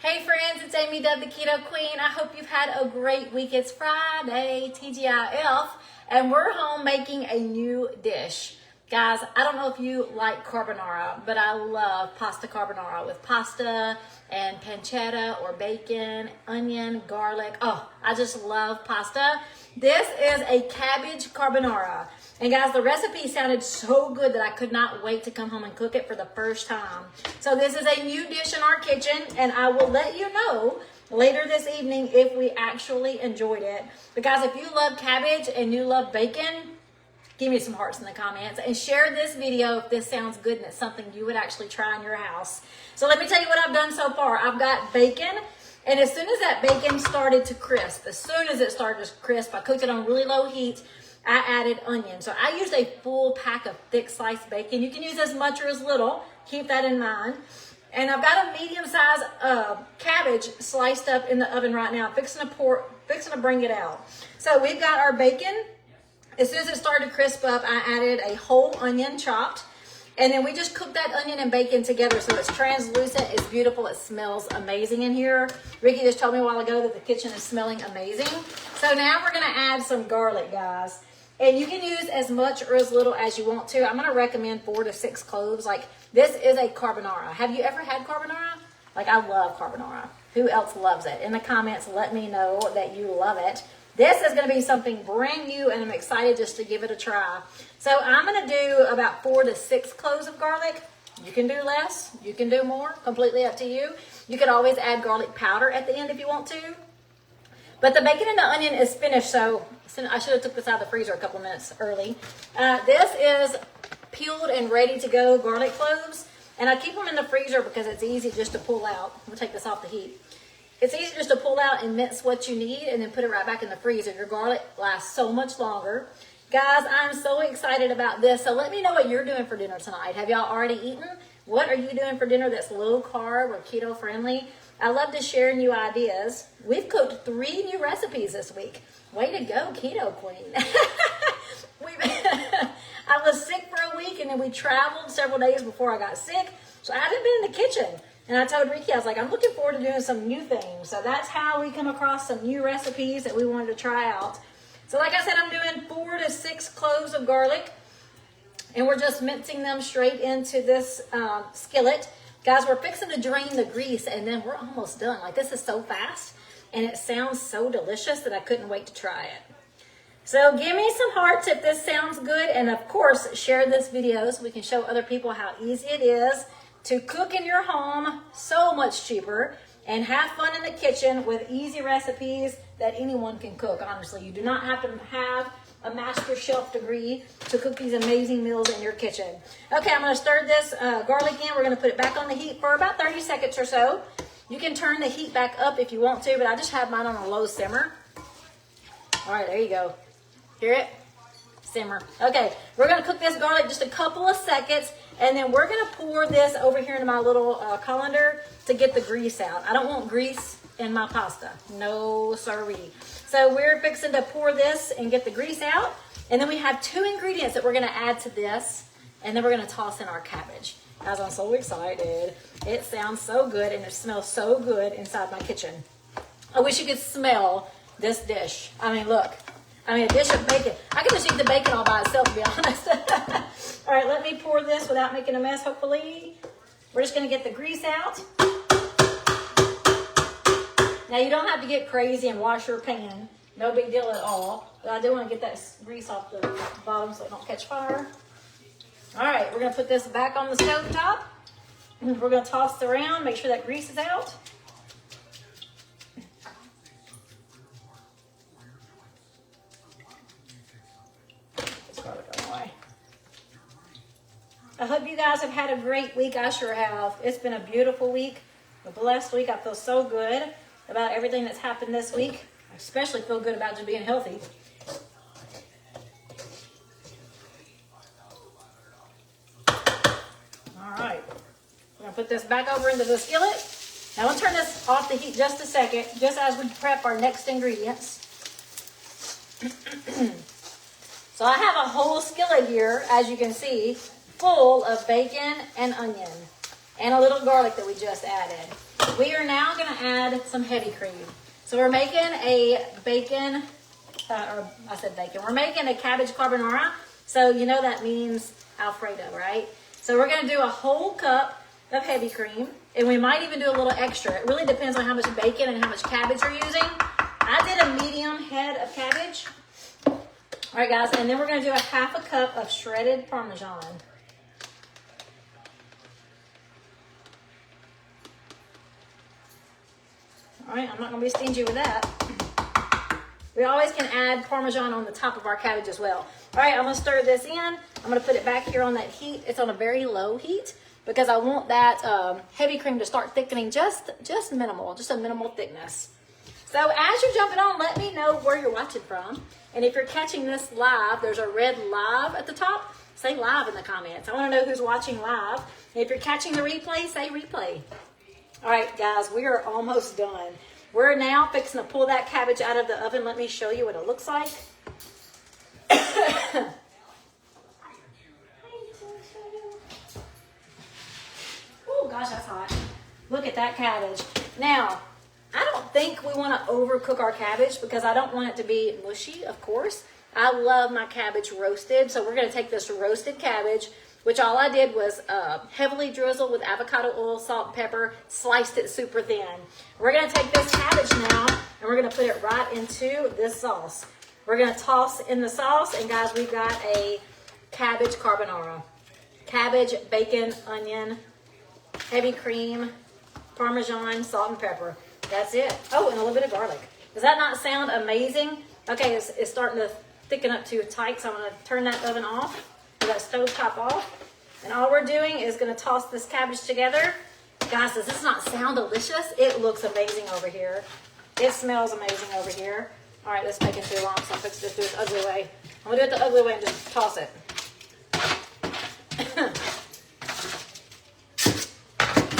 Hey friends, it's Amy Dub, the Keto Queen. I hope you've had a great week. It's Friday, TGIF, and we're home making a new dish. Guys, I don't know if you like carbonara, but I love pasta carbonara with pasta and pancetta or bacon, onion, garlic. Oh, I just love pasta. This is a cabbage carbonara. And guys, the recipe sounded so good that I could not wait to come home and cook it for the first time. So this is a new dish in our kitchen, and I will let you know later this evening if we actually enjoyed it. But guys, if you love cabbage and you love bacon, give me some hearts in the comments and share this video if this sounds good and it's something you would actually try in your house. So let me tell you what I've done so far. I've got bacon, and as soon as that bacon started to crisp, I cooked it on really low heat. I added onion. So I used a full pack of thick sliced bacon. You can use as much or as little. Keep that in mind. And I've got a medium-sized cabbage sliced up in the oven right now. Fixing to bring it out. So we've got our bacon. As soon as it started to crisp up, I added a whole onion chopped. And then we just cooked that onion and bacon together so it's translucent, it's beautiful, it smells amazing in here. Ricky just told me a while ago that the kitchen is smelling amazing. So now we're gonna add some garlic, guys. And you can use as much or as little as you want to. I'm gonna recommend 4 to 6 cloves. Like, this is a carbonara. Have you ever had carbonara? Like, I love carbonara. Who else loves it? In the comments, let me know that you love it. This is gonna be something brand new, and I'm excited just to give it a try. So I'm gonna do about 4 to 6 cloves of garlic. You can do less, you can do more, completely up to you. You could always add garlic powder at the end if you want to. But the bacon and the onion is finished, so I should have took this out of the freezer a couple minutes early. This is peeled and ready to go garlic cloves, and I keep them in the freezer because it's easy just to pull out. We'll take this off the heat. It's easy just to pull out and mince what you need and then put it right back in the freezer. Your garlic lasts so much longer. Guys, I'm so excited about this. So let me know what you're doing for dinner tonight. Have y'all already eaten? What are you doing for dinner that's low carb or keto friendly? I love to share new ideas. We've cooked 3 new recipes this week. Way to go, Keto Queen. I was sick for a week, and then we traveled several days before I got sick. So I haven't been in the kitchen. And I told Ricky, I was like, I'm looking forward to doing some new things. So that's how we come across some new recipes that we wanted to try out. So like I said, I'm doing 4 to 6 cloves of garlic. And we're just mincing them straight into this skillet. Guys, we're fixing to drain the grease, and then we're almost done. Like, this is so fast, and it sounds so delicious that I couldn't wait to try it. So give me some hearts if this sounds good, and of course, share this video so we can show other people how easy it is to cook in your home, so much cheaper, and have fun in the kitchen with easy recipes that anyone can cook. Honestly, you do not have to have a master chef degree to cook these amazing meals in your kitchen. Okay, I'm gonna stir this garlic in. We're gonna put it back on the heat for about 30 seconds or so. You can turn the heat back up if you want to, but I just have mine on a low simmer. All right, there you go. Hear it? Simmer. Okay, we're gonna cook this garlic just a couple of seconds, and then we're gonna pour this over here into my little colander to get the grease out. I don't want grease in my pasta. No siree. So we're fixing to pour this and get the grease out. And then we have 2 ingredients that we're gonna add to this, and then we're gonna toss in our cabbage. Guys, I'm so excited. It sounds so good, and it smells so good inside my kitchen. I wish you could smell this dish. I mean, look. I mean, a dish of bacon. I could just eat the bacon all by itself, to be honest. All right, let me pour this without making a mess, hopefully. We're just gonna get the grease out. Now, you don't have to get crazy and wash your pan. No big deal at all. But I do want to get that grease off the bottom so it don't catch fire. All right, we're going to put this back on the stove top. We're going to toss it around, make sure that grease is out. I hope you guys have had a great week. I sure have. It's been a beautiful week, a blessed week. I feel so good about everything that's happened this week. I especially feel good about just being healthy. All right, we're gonna put this back over into the skillet. Now I'm gonna turn this off the heat just a second, just as we prep our next ingredients. So I have a whole skillet here, as you can see, full of bacon and onion and a little garlic that we just added. We are now gonna add some heavy cream. So we're making a bacon, we're making a cabbage carbonara. So you know that means Alfredo, right? So we're gonna do a whole cup of heavy cream, and we might even do a little extra. It really depends on how much bacon and how much cabbage you're using. I did a medium head of cabbage. All right, guys, and then we're gonna do a half a cup of shredded Parmesan. All right, I'm not gonna be stingy with that. We always can add Parmesan on the top of our cabbage as well. All right, I'm gonna stir this in. I'm gonna put it back here on that heat. It's on a very low heat because I want that heavy cream to start thickening just minimal, just a minimal thickness. So as you're jumping on, let me know where you're watching from. And if you're catching this live, there's a red live at the top. Say live in the comments. I wanna know who's watching live. And if you're catching the replay, say replay. All right, guys, we are almost done. We're now fixing to pull that cabbage out of the oven. Let me show you what it looks like. Oh, gosh, that's hot. Look at that cabbage. Now, I don't think we want to overcook our cabbage because I don't want it to be mushy, of course. I love my cabbage roasted. So we're going to take this roasted cabbage, which all I did was heavily drizzle with avocado oil, salt, and pepper, sliced it super thin. We're gonna take this cabbage now, and we're gonna put it right into this sauce. We're gonna toss in the sauce, and guys, we've got a cabbage carbonara. Cabbage, bacon, onion, heavy cream, Parmesan, salt, and pepper. That's it. Oh, and a little bit of garlic. Does that not sound amazing? Okay, it's starting to thicken up too tight, so I'm gonna turn that oven off. That stove top off, and all we're doing is going to toss this cabbage together. Guys, does this not sound delicious? It looks amazing over here. It smells amazing over here. All right, this is taking too long, so I'm fixing to do it the ugly way. I'm going to do it the ugly way and just toss it.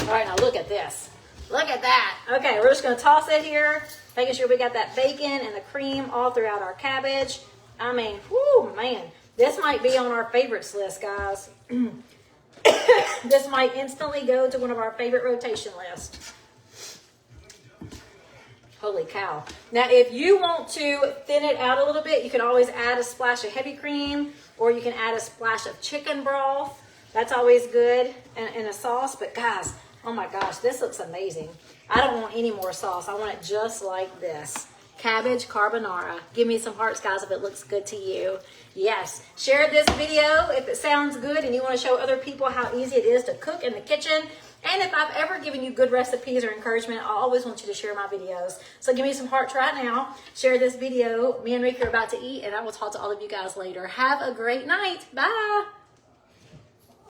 All right, now look at this. Look at that. Okay, we're just going to toss it here, making sure we got that bacon and the cream all throughout our cabbage. I mean, whoo, man. This might be on our favorites list, guys. This might instantly go to one of our favorite rotation lists. Holy cow. Now, if you want to thin it out a little bit, you can always add a splash of heavy cream, or you can add a splash of chicken broth. That's always good in a sauce. But guys, oh my gosh, this looks amazing. I don't want any more sauce. I want it just like this. Cabbage carbonara. Give me some hearts, guys, if it looks good to you. Yes. Share this video if it sounds good and you want to show other people how easy it is to cook in the kitchen. And if I've ever given you good recipes or encouragement, I always want you to share my videos. So give me some hearts right now. Share this video. Me and Ricky are about to eat, and I will talk to all of you guys later. Have a great night. Bye.